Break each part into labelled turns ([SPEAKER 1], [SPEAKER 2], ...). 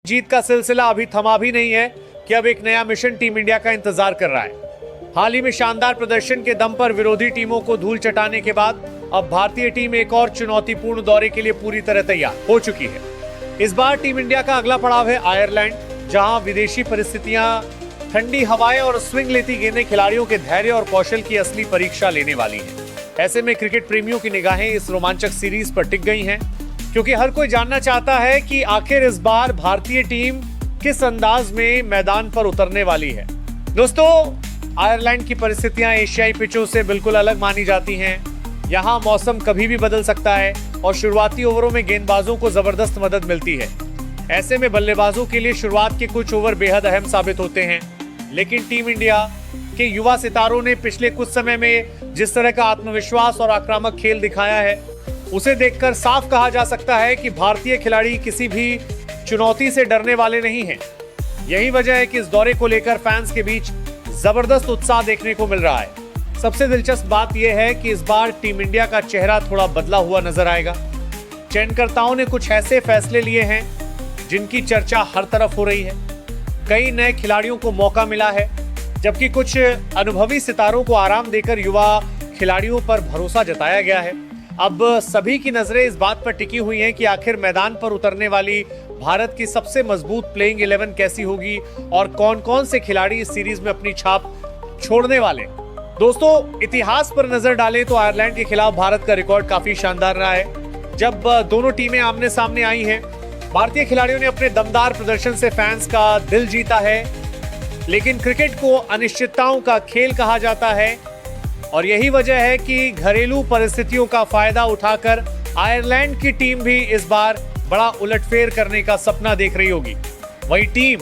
[SPEAKER 1] जीत का सिलसिला अभी थमा भी नहीं है कि अब एक नया मिशन टीम इंडिया का इंतजार कर रहा है। हाल ही में शानदार प्रदर्शन के दम पर विरोधी टीमों को धूल चटाने के बाद अब भारतीय टीम एक और चुनौतीपूर्ण दौरे के लिए पूरी तरह तैयार हो चुकी है। इस बार टीम इंडिया का अगला पड़ाव है आयरलैंड, जहां विदेशी परिस्थितियां, ठंडी हवाएं और स्विंग लेती गेंदें खिलाड़ियों के धैर्य और कौशल की असली परीक्षा लेने वाली हैं। ऐसे में क्रिकेट प्रेमियों की निगाहें इस रोमांचक सीरीज पर टिक गई हैं, क्योंकि हर कोई जानना चाहता है कि आखिर इस बार भारतीय टीम किस अंदाज में मैदान पर उतरने वाली है। दोस्तों, आयरलैंड की परिस्थितियां एशियाई पिचों से बिल्कुल अलग मानी जाती हैं। यहाँ मौसम कभी भी बदल सकता है और शुरुआती ओवरों में गेंदबाजों को जबरदस्त मदद मिलती है। ऐसे में बल्लेबाजों के लिए शुरुआत के कुछ ओवर बेहद अहम साबित होते हैं। लेकिन टीम इंडिया के युवा सितारों ने पिछले कुछ समय में जिस तरह का आत्मविश्वास और आक्रामक खेल दिखाया है, उसे देखकर साफ कहा जा सकता है कि भारतीय खिलाड़ी किसी भी चुनौती से डरने वाले नहीं हैं। यही वजह है कि इस दौरे को लेकर फैंस के बीच जबरदस्त उत्साह देखने को मिल रहा है। सबसे दिलचस्प बात यह है कि इस बार टीम इंडिया का चेहरा थोड़ा बदला हुआ नजर आएगा। चयनकर्ताओं ने कुछ ऐसे फैसले लिए हैं जिनकी चर्चा हर तरफ हो रही है। कई नए खिलाड़ियों को मौका मिला है, जबकि कुछ अनुभवी सितारों को आराम देकर युवा खिलाड़ियों पर भरोसा जताया गया है। अब सभी की नजरें इस बात पर टिकी हुई हैं कि आखिर मैदान पर उतरने वाली भारत की सबसे मजबूत प्लेइंग 11 कैसी होगी और कौन कौन से खिलाड़ी इस सीरीज में अपनी छाप छोड़ने वाले। दोस्तों, इतिहास पर नजर डालें तो आयरलैंड के खिलाफ भारत का रिकॉर्ड काफी शानदार रहा है। जब दोनों टीमें आमने सामने आई हैं, भारतीय खिलाड़ियों ने अपने दमदार प्रदर्शन से फैंस का दिल जीता है। लेकिन क्रिकेट को अनिश्चितताओं का खेल कहा जाता है और यही वजह है कि घरेलू परिस्थितियों का फायदा उठाकर आयरलैंड की टीम भी इस बार बड़ा उलटफेर करने का सपना देख रही होगी। वही टीम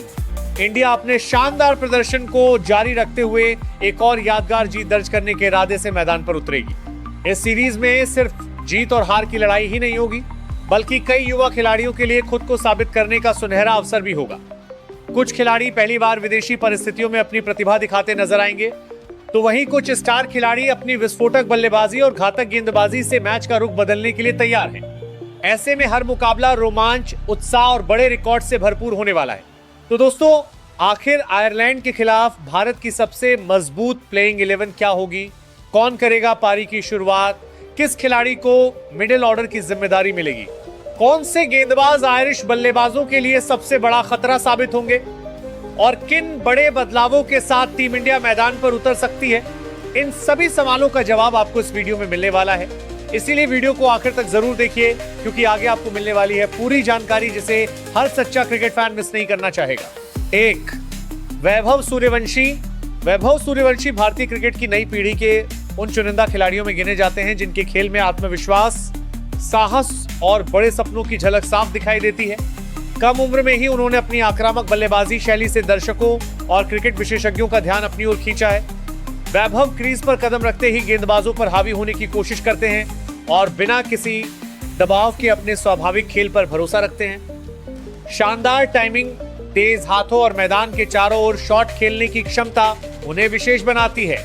[SPEAKER 1] इंडिया अपने शानदार प्रदर्शन को जारी रखते हुए एक और यादगार जीत दर्ज करने के इरादे से मैदान पर उतरेगी। इस सीरीज में सिर्फ जीत और हार की लड़ाई ही नहीं होगी, बल्कि कई युवा खिलाड़ियों के लिए खुद को साबित करने का सुनहरा अवसर भी होगा। कुछ खिलाड़ी पहली बार विदेशी परिस्थितियों में अपनी प्रतिभा दिखाते नजर आएंगे, तो वहीं कुछ स्टार खिलाड़ी अपनी विस्फोटक बल्लेबाजी और घातक गेंदबाजी से मैच का रुख बदलने के लिए तैयार हैं। ऐसे में हर मुकाबला रोमांच, उत्साह और बड़े रिकॉर्ड से भरपूर होने वाला है। तो दोस्तों, आखिर आयरलैंड के खिलाफ भारत की सबसे मजबूत प्लेइंग 11 क्या होगी? कौन करेगा पारी की शुरुआत? किस खिलाड़ी को मिडिल ऑर्डर की जिम्मेदारी मिलेगी? कौन से गेंदबाज आयरिश बल्लेबाजों के लिए सबसे बड़ा खतरा साबित होंगे? और किन बड़े बदलावों के साथ टीम इंडिया मैदान पर उतर सकती है? इन सभी सवालों का जवाब आपको इस वीडियो में मिलने वाला है। इसीलिए वीडियो को आखिर तक जरूर देखिए, क्योंकि आगे आपको मिलने वाली है पूरी जानकारी, जिसे हर सच्चा क्रिकेट फैन मिस नहीं करना चाहेगा। 1. वैभव सूर्यवंशी। वैभव सूर्यवंशी भारतीय क्रिकेट की नई पीढ़ी के उन चुनिंदा खिलाड़ियों में गिने जाते हैं जिनके खेल में आत्मविश्वास, साहस और बड़े सपनों की झलक साफ दिखाई देती है। कम उम्र में ही उन्होंने अपनी आक्रामक बल्लेबाजी शैली से दर्शकों और क्रिकेट विशेषज्ञों का ध्यान अपनी ओर खींचा है। वैभव क्रीज पर कदम रखते ही गेंदबाजों पर हावी होने की कोशिश करते हैं और बिना किसी दबाव के अपने स्वाभाविक खेल पर भरोसा रखते हैं। शानदार टाइमिंग, तेज हाथों और मैदान के चारों ओर शॉट खेलने की क्षमता उन्हें विशेष बनाती है।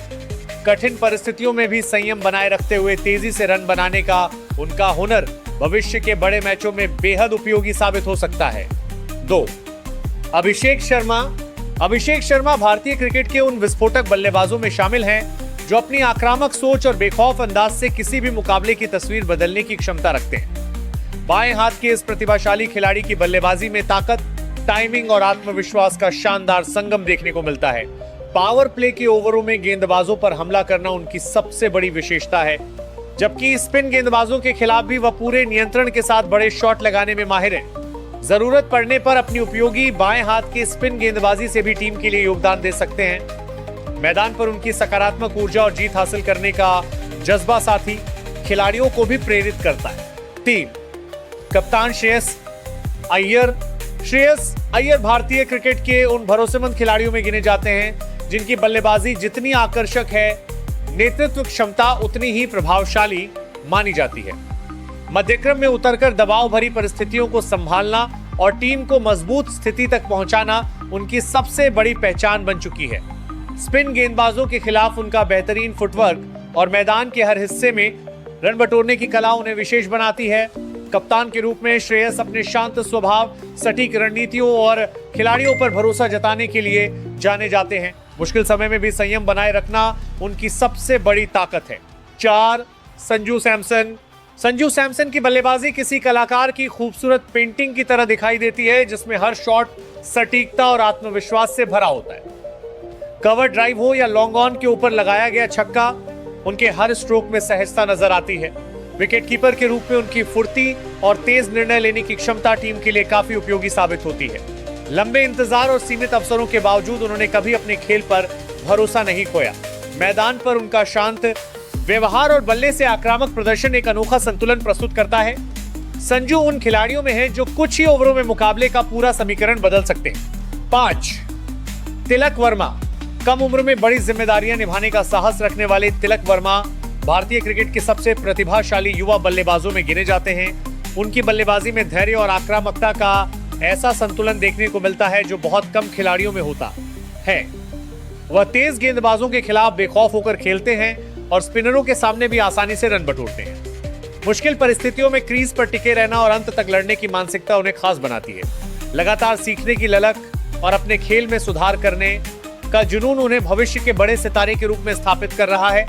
[SPEAKER 1] कठिन परिस्थितियों में भी संयम बनाए रखते हुए तेजी से रन बनाने का उनका हुनर भविष्य के बड़े मैचों में बेहद उपयोगी साबित हो सकता है। 2. अभिषेक शर्मा। अभिषेक शर्मा भारतीय क्रिकेट के उन विस्फोटक बल्लेबाजों में शामिल हैं जो अपनी आक्रामक सोच और बेखौफ अंदाज से किसी भी मुकाबले की तस्वीर बदलने की क्षमता रखते हैं। बाएं हाथ के इस प्रतिभाशाली खिलाड़ी की बल्लेबाजी में ताकत, टाइमिंग और आत्मविश्वास का शानदार संगम देखने को मिलता है। पावर प्ले के ओवरों में गेंदबाजों पर हमला करना उनकी सबसे बड़ी विशेषता है, जबकि स्पिन गेंदबाजों के खिलाफ भी वह पूरे नियंत्रण के साथ बड़े शॉट लगाने में माहिर हैं। जरूरत पड़ने पर अपनी उपयोगी बाएं हाथ के स्पिन गेंदबाजी से भी टीम के लिए योगदान दे सकते हैं। मैदान पर उनकी सकारात्मक ऊर्जा और जीत हासिल करने का जज्बा साथी खिलाड़ियों को भी प्रेरित करता है। 3. कप्तान श्रेयस अय्यर। श्रेयस अय्यर भारतीय क्रिकेट के उन भरोसेमंद खिलाड़ियों में गिने जाते हैं जिनकी बल्लेबाजी जितनी आकर्षक है, नेतृत्व क्षमता उतनी ही प्रभावशाली मानी जाती है। मध्यक्रम में उतरकर दबाव भरी परिस्थितियों को संभालना और टीम को मजबूत स्थिति तक पहुंचाना उनकी सबसे बड़ी पहचान बन चुकी है। स्पिन गेंदबाजों के खिलाफ उनका बेहतरीन फुटवर्क और मैदान के हर हिस्से में रन बटोरने की कला उन्हें विशेष बनाती है। कप्तान के रूप में श्रेयस अपने शांत स्वभाव, सटीक रणनीतियों और खिलाड़ियों पर भरोसा जताने के लिए जाने जाते हैं। मुश्किल समय में भी संयम बनाए रखना उनकी सबसे बड़ी ताकत है। 4. संजू सैमसन। संजू सैमसन की बल्लेबाजी किसी कलाकार की खूबसूरत पेंटिंग की तरह दिखाई देती है, जिसमें हर शॉट सटीकता और आत्मविश्वास से भरा होता है। कवर ड्राइव हो या लॉन्ग ऑन के ऊपर लगाया गया छक्का, उनके हर स्ट्रोक में सहजता नजर आती है। विकेटकीपर के रूप में उनकी फुर्ती और तेज निर्णय लेने की क्षमता टीम के लिए काफी उपयोगी साबित होती है। लंबे इंतजार और सीमित अवसरों के बावजूद उन्होंने कभी अपने खेल पर भरोसा नहीं खोया। मैदान पर उनका शांत व्यवहार और बल्ले से आक्रामक प्रदर्शन एक अनोखा संतुलन प्रस्तुत करता है। संजू उन खिलाड़ियों में हैं जो कुछ ही ओवरों में मुकाबले का पूरा समीकरण बदल सकते हैं। 5. तिलक वर्मा। कम उम्र में बड़ी जिम्मेदारियां निभाने का साहस रखने वाले तिलक वर्मा भारतीय क्रिकेट के सबसे प्रतिभाशाली युवा बल्लेबाजों में गिने जाते हैं। उनकी बल्लेबाजी में धैर्य और आक्रामकता का ऐसा संतुलन देखने को मिलता है जो बहुत कम खिलाड़ियों में होता है। वह तेज गेंदबाजों के खिलाफ बेखौफ होकर खेलते हैं और स्पिनरों के सामने भी आसानी से रन बटोरते हैं। मुश्किल परिस्थितियों में क्रीज पर टिके रहना और अंत तक लड़ने की मानसिकता उन्हें खास बनाती है। लगातार सीखने की ललक और अपने खेल में सुधार करने का जुनून उन्हें भविष्य के बड़े सितारे के रूप में स्थापित कर रहा है।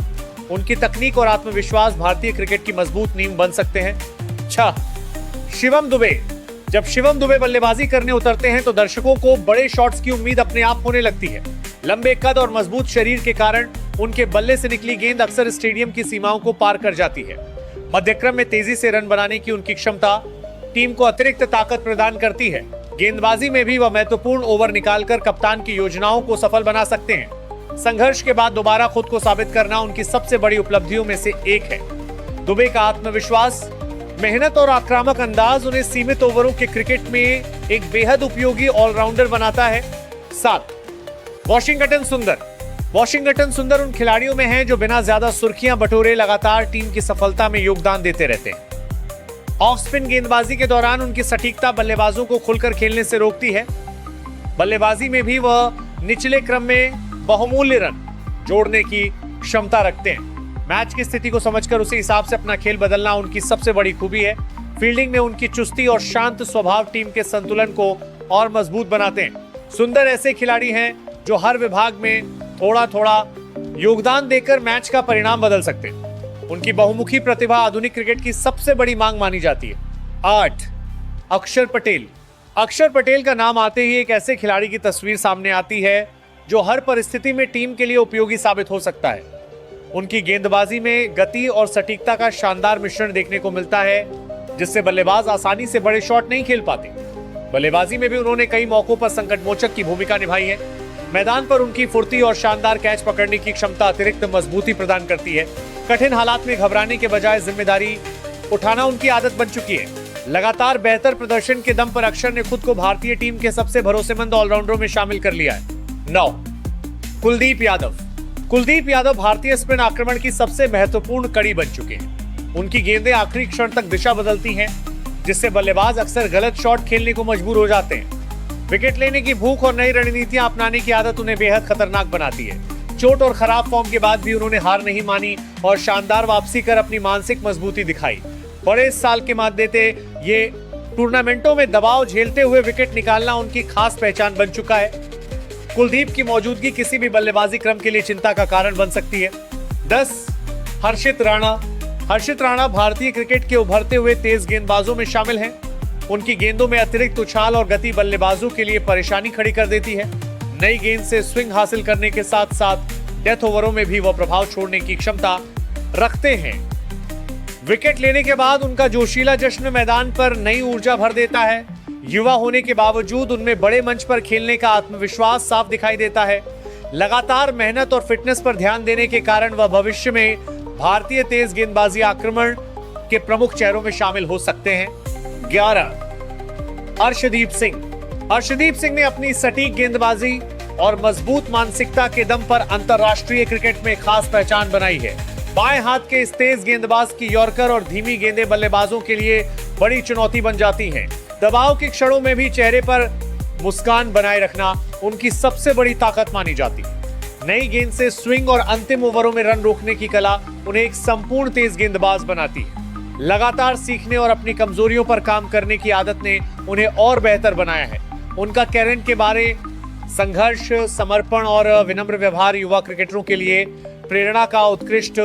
[SPEAKER 1] उनकी तकनीक और आत्मविश्वास भारतीय क्रिकेट की मजबूत नींव बन सकते हैं। 6. शिवम दुबे। जब शिवम दुबे बल्लेबाजी करने उतरते हैं तो दर्शकों को बड़े शॉट्स की उम्मीद अपने आप होने लगती है। लंबे कद और मजबूत शरीर के कारण उनके बल्ले से निकली गेंद अक्सर स्टेडियम की सीमाओं को पार कर जाती है। मध्यक्रम में तेजी से रन बनाने की उनकी क्षमता टीम को अतिरिक्त ताकत प्रदान करती है। गेंदबाजी में भी वह महत्वपूर्ण ओवर निकालकर कप्तान की योजनाओं को सफल बना सकते हैं। संघर्ष के बाद दोबारा खुद को साबित करना उनकी सबसे बड़ी उपलब्धियों में से एक है। दुबे का आत्मविश्वास, मेहनत और आक्रामक अंदाज उन्हें सीमित ओवरों के क्रिकेट में एक बेहद उपयोगी ऑलराउंडर बनाता है। 7. वॉशिंगटन सुंदर। वॉशिंगटन सुंदर उन खिलाड़ियों में हैं जो बिना ज्यादा सुर्खियां बटोरे लगातार टीम की सफलता में योगदान देते रहते हैं। ऑफ स्पिन गेंदबाजी के दौरान उनकी सटीकता बल्लेबाजों को खुलकर खेलने से रोकती है। बल्लेबाजी में भी वह निचले क्रम में बहुमूल्य रन जोड़ने की क्षमता रखते हैं। मैच की स्थिति को समझकर उसी हिसाब से अपना खेल बदलना उनकी सबसे बड़ी खूबी है। फील्डिंग में उनकी चुस्ती और शांत स्वभाव टीम के संतुलन को और मजबूत बनाते हैं। सुंदर ऐसे खिलाड़ी हैं जो हर विभाग में थोड़ा थोड़ा योगदान देकर मैच का परिणाम बदल सकते हैं। उनकी बहुमुखी प्रतिभा आधुनिक क्रिकेट की सबसे बड़ी मांग मानी जाती है। 8. अक्षर पटेल। अक्षर पटेल का नाम आते ही एक ऐसे खिलाड़ी की तस्वीर सामने आती है जो हर परिस्थिति में टीम के लिए उपयोगी साबित हो सकता है। उनकी गेंदबाजी में गति और सटीकता का शानदार मिश्रण देखने को मिलता है, जिससे बल्लेबाज आसानी से बड़े शॉट नहीं खेल पाते। बल्लेबाजी में भी उन्होंने कई मौकों पर संकटमोचक की भूमिका निभाई है। मैदान पर उनकी फुर्ती और शानदार कैच पकड़ने की क्षमता अतिरिक्त मजबूती प्रदान करती है। कठिन हालात में घबराने के बजाय जिम्मेदारी उठाना उनकी आदत बन चुकी है। लगातार बेहतर प्रदर्शन के दम पर अक्षर ने खुद को भारतीय टीम के सबसे भरोसेमंद ऑलराउंडरों में शामिल कर लिया है। 9. कुलदीप यादव। कुलदीप यादव भारतीय स्पिन आक्रमण की सबसे महत्वपूर्ण कड़ी बन चुके हैं। उनकी गेंदें आखिरी क्षण तक दिशा बदलती हैं, जिससे बल्लेबाज अक्सर गलत शॉट खेलने को मजबूर हो जाते हैं। विकेट लेने की भूख और नई रणनीतियां अपनाने की आदत उन्हें बेहद खतरनाक बनाती है। चोट और खराब फॉर्म के बाद भी उन्होंने हार नहीं मानी और शानदार वापसी कर अपनी मानसिक मजबूती दिखाई। बड़े साल के बाद देते ये टूर्नामेंटों में दबाव झेलते हुए विकेट निकालना उनकी खास पहचान बन चुका है। कुलदीप की मौजूदगी किसी भी बल्लेबाजी क्रम के लिए चिंता का कारण बन सकती है। 10. हर्षित राणा। हर्षित राणा भारतीय क्रिकेट के उभरते हुए तेज गेंदबाजों में शामिल हैं। उनकी गेंदों में अतिरिक्त उछाल और गति बल्लेबाजों के लिए परेशानी खड़ी कर देती है। नई गेंद से स्विंग हासिल करने के साथ साथ डेथ ओवरों में भी वह प्रभाव छोड़ने की क्षमता रखते हैं। विकेट लेने के बाद उनका जोशीला जश्न मैदान पर नई ऊर्जा भर देता है। युवा होने के बावजूद उनमें बड़े मंच पर खेलने का आत्मविश्वास साफ दिखाई देता है। लगातार मेहनत और फिटनेस पर ध्यान देने के कारण वह भविष्य में भारतीय तेज गेंदबाजी आक्रमण के प्रमुख चेहरों में शामिल हो सकते हैं। 11. अर्शदीप सिंह। अर्शदीप सिंह ने अपनी सटीक गेंदबाजी और मजबूत मानसिकता के दम पर अंतरराष्ट्रीय क्रिकेट में खास पहचान बनाई है। बाएं हाथ के इस तेज गेंदबाज की यॉर्कर और धीमी गेंदें बल्लेबाजों के लिए बड़ी चुनौती बन जाती हैं। दबाव के क्षणों में भी चेहरे पर मुस्कान बनाए रखना उनकी सबसे बड़ी ताकत मानी जाती है। नई गेंद से स्विंग और अंतिम ओवरों में रन रोकने की कला उन्हें एक संपूर्ण तेज गेंदबाज बनाती है। लगातार सीखने और अपनी कमजोरियों पर काम करने की आदत ने उन्हें और बेहतर बनाया है। उनका कैरेन के बारे संघर्ष, समर्पण और विनम्र व्यवहार युवा क्रिकेटरों के लिए प्रेरणा का उत्कृष्ट